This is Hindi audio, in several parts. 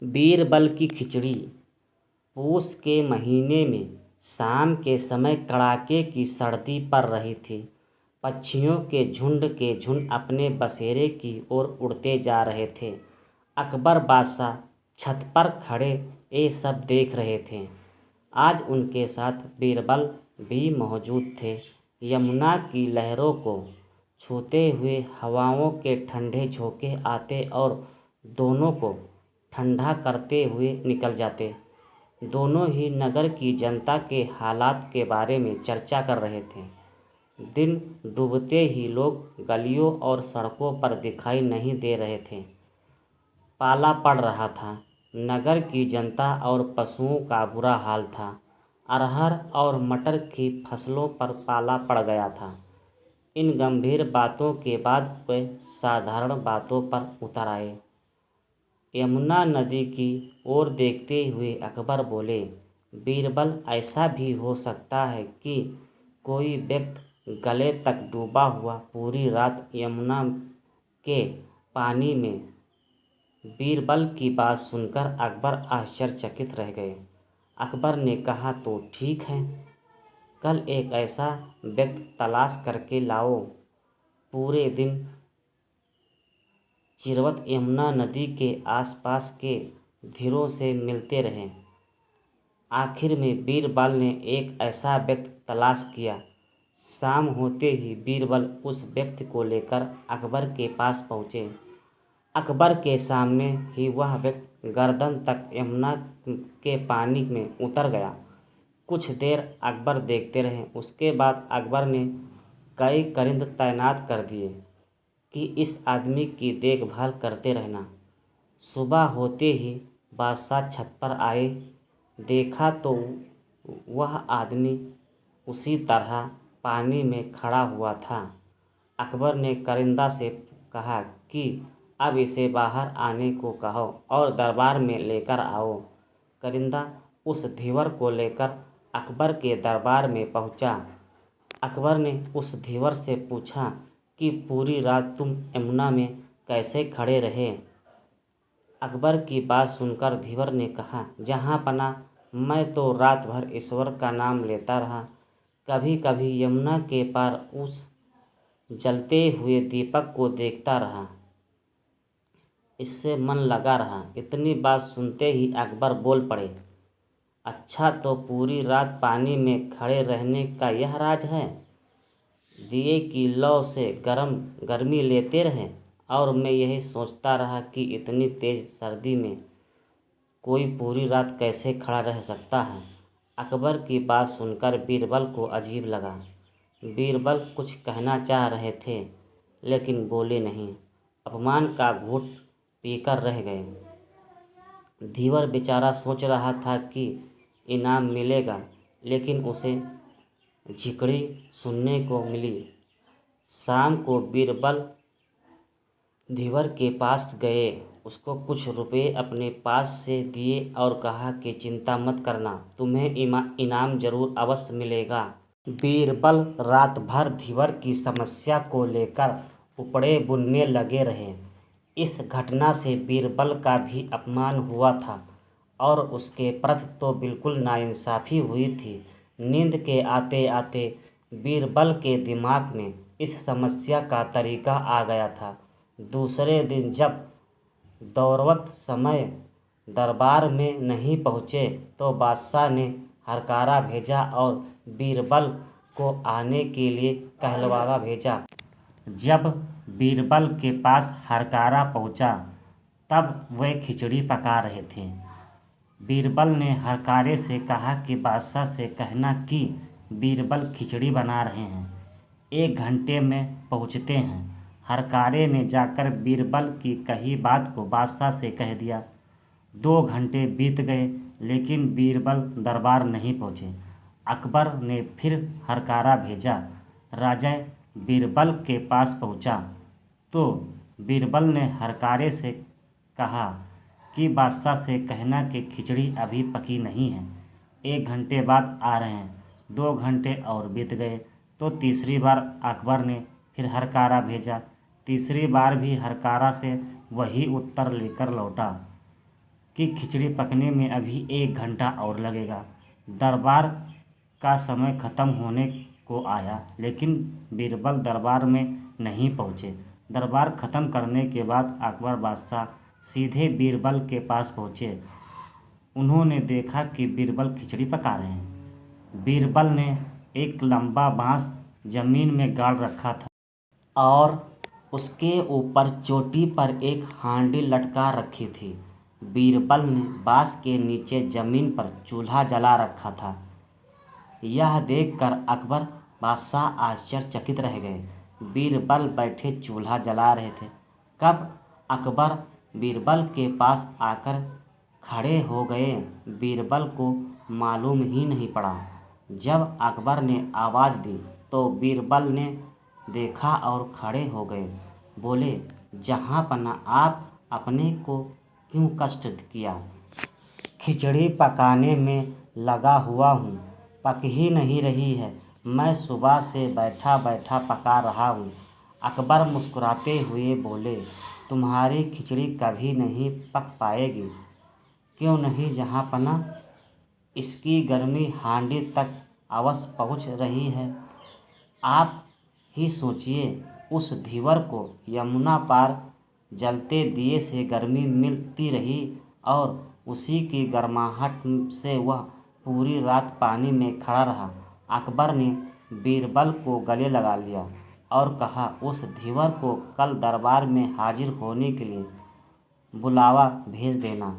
बीरबल की खिचड़ी। पूस के महीने में शाम के समय कड़ाके की सर्दी पड़ रही थी। पक्षियों के झुंड अपने बसेरे की ओर उड़ते जा रहे थे। अकबर बादशाह छत पर खड़े ये सब देख रहे थे। आज उनके साथ बीरबल भी मौजूद थे। यमुना की लहरों को छूते हुए हवाओं के ठंडे झोंके आते और दोनों को ठंडा करते हुए निकल जाते। दोनों ही नगर की जनता के हालात के बारे में चर्चा कर रहे थे। दिन डूबते ही लोग गलियों और सड़कों पर दिखाई नहीं दे रहे थे। पाला पड़ रहा था। नगर की जनता और पशुओं का बुरा हाल था। अरहर और मटर की फसलों पर पाला पड़ गया था। इन गंभीर बातों के बाद वे साधारण बातों पर उतर आए। यमुना नदी की ओर देखते हुए अकबर बोले, बीरबल, ऐसा भी हो सकता है कि कोई व्यक्ति गले तक डूबा हुआ पूरी रात यमुना के पानी में। बीरबल की बात सुनकर अकबर आश्चर्यचकित रह गए। अकबर ने कहा, तो ठीक है, कल एक ऐसा व्यक्ति तलाश करके लाओ। पूरे दिन चिरवत यमुना नदी के आसपास के धीरों से मिलते रहे। आखिर में बीरबल ने एक ऐसा व्यक्ति तलाश किया। शाम होते ही बीरबल उस व्यक्ति को लेकर अकबर के पास पहुँचे। अकबर के सामने ही वह व्यक्ति गर्दन तक यमुना के पानी में उतर गया। कुछ देर अकबर देखते रहे। उसके बाद अकबर ने कई कारिंद तैनात कर दिए कि इस आदमी की देखभाल करते रहना। सुबह होते ही बादशाह छत पर आए। देखा तो वह आदमी उसी तरह पानी में खड़ा हुआ था। अकबर ने कारिंदा से कहा कि अब इसे बाहर आने को कहो और दरबार में लेकर आओ। कारिंदा उस धीवर को लेकर अकबर के दरबार में पहुंचा। अकबर ने उस धीवर से पूछा कि पूरी रात तुम यमुना में कैसे खड़े रहे। अकबर की बात सुनकर धीवर ने कहा, जहाँ पना, मैं तो रात भर ईश्वर का नाम लेता रहा। कभी कभी यमुना के पार उस जलते हुए दीपक को देखता रहा। इससे मन लगा रहा। इतनी बात सुनते ही अकबर बोल पड़े, अच्छा, तो पूरी रात पानी में खड़े रहने का यह राज है। दिए की लौ से गर्मी लेते रहे और मैं यही सोचता रहा कि इतनी तेज सर्दी में कोई पूरी रात कैसे खड़ा रह सकता है। अकबर की बात सुनकर बीरबल को अजीब लगा। बीरबल कुछ कहना चाह रहे थे लेकिन बोले नहीं। अपमान का घूंट पीकर रह गए। धीवर बेचारा सोच रहा था कि इनाम मिलेगा, लेकिन उसे झिकड़ी सुनने को मिली। शाम को बीरबल धीवर के पास गए। उसको कुछ रुपए अपने पास से दिए और कहा कि चिंता मत करना, तुम्हें इनाम जरूर अवश्य मिलेगा। बीरबल रात भर धीवर की समस्या को लेकर उपड़े बुनने लगे रहे। इस घटना से बीरबल का भी अपमान हुआ था और उसके प्रति तो बिल्कुल नाइंसाफ़ी हुई थी। नींद के आते आते बीरबल के दिमाग में इस समस्या का तरीका आ गया था। दूसरे दिन जब दौड़वत समय दरबार में नहीं पहुँचे तो बादशाह ने हरकारा भेजा और बीरबल को आने के लिए कहलवा भेजा। जब बीरबल के पास हरकारा पहुँचा तब वे खिचड़ी पका रहे थे। बीरबल ने हरकारे से कहा कि बादशाह से कहना कि बीरबल खिचड़ी बना रहे हैं, 1 घंटे में पहुँचते हैं। हरकारे ने जाकर बीरबल की कही बात को बादशाह से कह दिया। 2 घंटे बीत गए लेकिन बीरबल दरबार नहीं पहुँचे। अकबर ने फिर हरकारा भेजा। राजा बीरबल के पास पहुँचा तो बीरबल ने हरकारे से कहा कि बादशाह से कहना कि खिचड़ी अभी पकी नहीं है, 1 घंटे बाद आ रहे हैं। 2 घंटे और बीत गए तो तीसरी बार अकबर ने फिर हरकारा भेजा। तीसरी बार भी हरकारा से वही उत्तर लेकर लौटा। कि खिचड़ी पकने में अभी 1 घंटा और लगेगा। दरबार का समय खत्म होने को आया, लेकिन बीरबल दरबार में नहीं पहुँचे। दरबार खत्म करने के बाद अकबर बादशाह सीधे बीरबल के पास पहुँचे। उन्होंने देखा कि बीरबल खिचड़ी पका रहे हैं। बीरबल ने एक लंबा बांस जमीन में गाड़ रखा था और उसके ऊपर चोटी पर एक हांडी लटका रखी थी। बीरबल ने बांस के नीचे जमीन पर चूल्हा जला रखा था। यह देखकर अकबर बादशाह आश्चर्यचकित रह गए। बीरबल बैठे चूल्हा जला रहे थे। कब अकबर बीरबल के पास आकर खड़े हो गए, बीरबल को मालूम ही नहीं पड़ा। जब अकबर ने आवाज़ दी तो बीरबल ने देखा और खड़े हो गए। बोले, जहाँपना आप अपने को क्यों कष्ट किया? खिचड़ी पकाने में लगा हुआ हूँ, पक ही नहीं रही है। मैं सुबह से बैठा बैठा पका रहा हूँ। अकबर मुस्कुराते हुए बोले, तुम्हारी खिचड़ी कभी नहीं पक पाएगी। क्यों नहीं जहाँपना? इसकी गर्मी हांडी तक अवश्य पहुँच रही है। आप ही सोचिए, उस धीवर को यमुना पार जलते दिए से गर्मी मिलती रही और उसी की गर्माहट से वह पूरी रात पानी में खड़ा रहा। अकबर ने बीरबल को गले लगा लिया और कहा, उस धीवर को कल दरबार में हाजिर होने के लिए बुलावा भेज देना।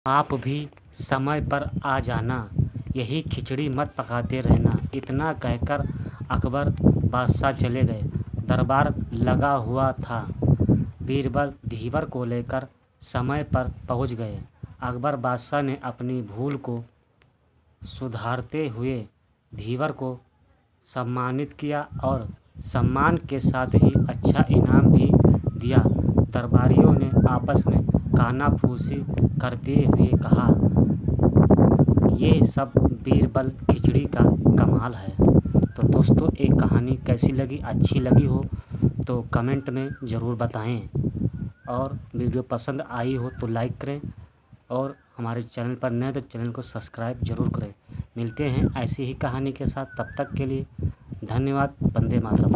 आप भी समय पर आ जाना, यही खिचड़ी मत पकाते रहना। इतना कहकर अकबर बादशाह चले गए। दरबार लगा हुआ था। बीरबल धीवर को लेकर समय पर पहुंच गए। अकबर बादशाह ने अपनी भूल को सुधारते हुए धीवर को सम्मानित किया और सम्मान के साथ ही अच्छा इनाम भी दिया। दरबारियों ने आपस में कानाफूसी करते हुए कहा, ये सब बीरबल खिचड़ी का कमाल है। तो दोस्तों, एक कहानी कैसी लगी? अच्छी लगी हो तो कमेंट में ज़रूर बताएं और वीडियो पसंद आई हो तो लाइक करें और हमारे चैनल पर नए तो चैनल को सब्सक्राइब जरूर करें। मिलते हैं ऐसी ही कहानी के साथ, तब तक के लिए धन्यवाद। वंदे मातरम।